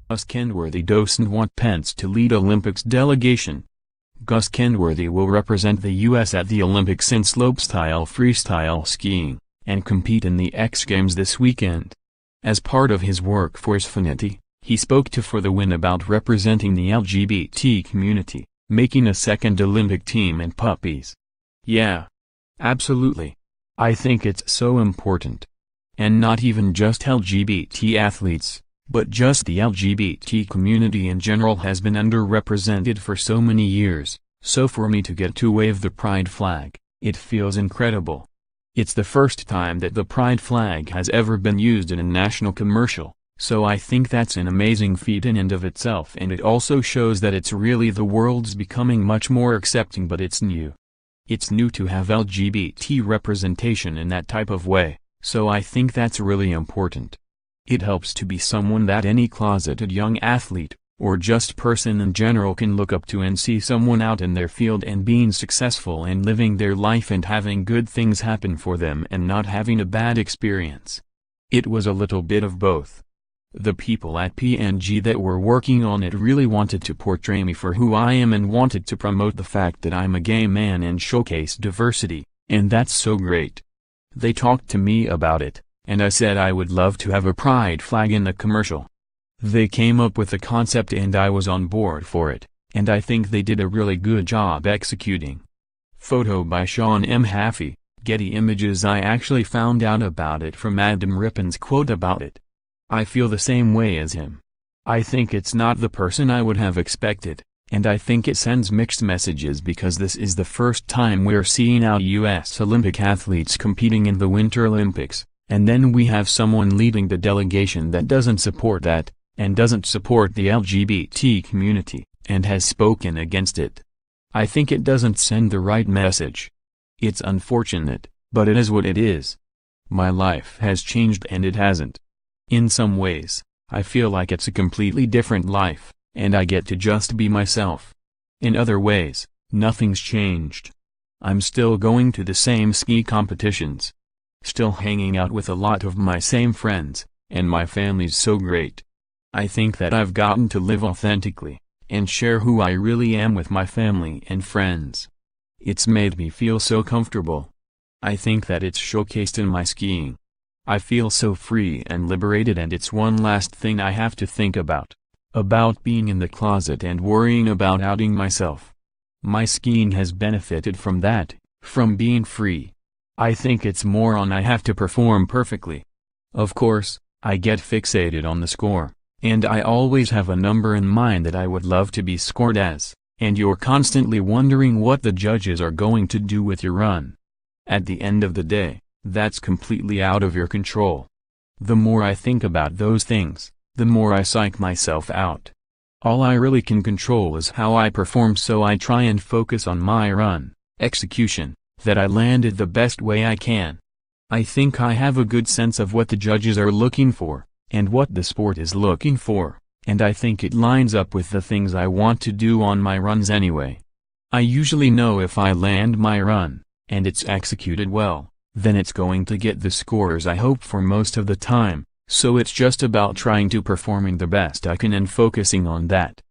Gus Kenworthy doesn't want Pence to lead Olympics delegation. Gus Kenworthy will represent the U.S. at the Olympics in slopestyle freestyle skiing, and compete in the X Games this weekend. As part of his work for Xfinity, he spoke to For the Win about representing the LGBT community, making a second Olympic team and puppies. Yeah. Absolutely. I think it's so important. And not even just LGBT athletes, but just the LGBT community in general has been underrepresented for so many years, so for me to get to wave the pride flag, it feels incredible. It's the first time that the pride flag has ever been used in a national commercial, so I think that's an amazing feat in and of itself, and it also shows that it's really the world's becoming much more accepting, but it's new. It's new to have LGBT representation in that type of way, so I think that's really important. It helps to be someone that any closeted young athlete, or just person in general can look up to and see someone out in their field and being successful and living their life and having good things happen for them and not having a bad experience. It was a little bit of both. The people at P&G that were working on it really wanted to portray me for who I am and wanted to promote the fact that I'm a gay man and showcase diversity, and that's so great. They talked to me about it, and I said I would love to have a pride flag in the commercial. They came up with the concept and I was on board for it, and I think they did a really good job executing. Photo by Sean M. Haffey, Getty Images. I actually found out about it from Adam Rippon's quote about it. I feel the same way as him. I think it's not the person I would have expected, and I think it sends mixed messages because this is the first time we're seeing our U.S. Olympic athletes competing in the Winter Olympics. And then we have someone leading the delegation that doesn't support that, and doesn't support the LGBT community, and has spoken against it. I think it doesn't send the right message. It's unfortunate, but it is what it is. My life has changed and it hasn't. In some ways, I feel like it's a completely different life, and I get to just be myself. In other ways, nothing's changed. I'm still going to the same ski competitions. Still hanging out with a lot of my same friends, and my family's so great. I think that I've gotten to live authentically, and share who I really am with my family and friends. It's made me feel so comfortable. I think that it's showcased in my skiing. I feel so free and liberated, and it's one last thing I have to think about being in the closet and worrying about outing myself. My skiing has benefited from that, from being free. I think it's more on I have to perform perfectly. Of course, I get fixated on the score, and I always have a number in mind that I would love to be scored as, and you're constantly wondering what the judges are going to do with your run. At the end of the day, that's completely out of your control. The more I think about those things, the more I psych myself out. All I really can control is how I perform, so I try and focus on my run, execution, that I landed the best way I can. I think I have a good sense of what the judges are looking for, and what the sport is looking for, and I think it lines up with the things I want to do on my runs anyway. I usually know if I land my run, and it's executed well, then it's going to get the scores I hope for most of the time, so it's just about trying to performing the best I can and focusing on that.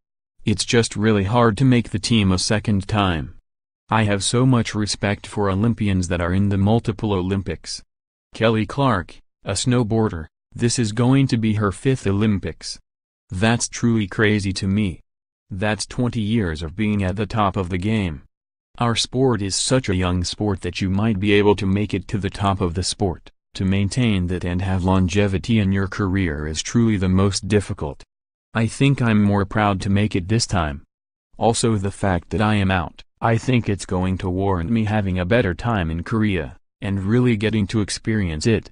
It's just really hard to make the team a second time. I have so much respect for Olympians that are in the multiple Olympics. Kelly Clark, a snowboarder, this is going to be her 5th Olympics. That's truly crazy to me. That's 20 years of being at the top of the game. Our sport is such a young sport that you might be able to make it to the top of the sport. To maintain that and have longevity in your career is truly the most difficult. I think I'm more proud to make it this time. Also, the fact that I am out, I think it's going to warrant me having a better time in Korea, and really getting to experience it.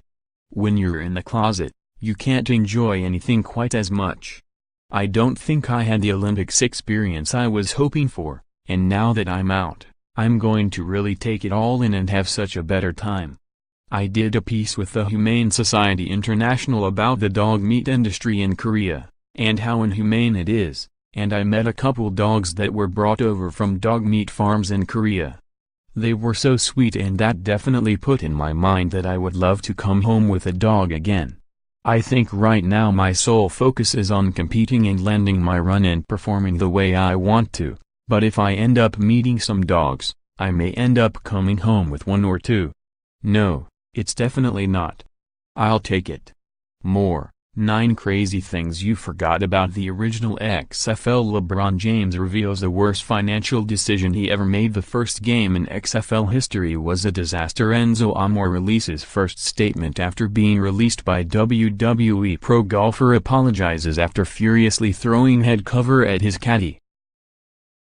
When you're in the closet, you can't enjoy anything quite as much. I don't think I had the Olympics experience I was hoping for, and now that I'm out, I'm going to really take it all in and have such a better time. I did a piece with the Humane Society International about the dog meat industry in Korea, and how inhumane it is, and I met a couple dogs that were brought over from dog meat farms in Korea. They were so sweet, and that definitely put in my mind that I would love to come home with a dog again. I think right now my sole focus is on competing and landing my run and performing the way I want to, but if I end up meeting some dogs, I may end up coming home with one or two. No, it's definitely not. I'll take it. More, 9 crazy things you forgot about the original XFL. LeBron James reveals the worst financial decision he ever made. The first game in XFL history was a disaster. Enzo Amore releases first statement after being released by WWE. Pro golfer apologizes after furiously throwing head cover at his caddy.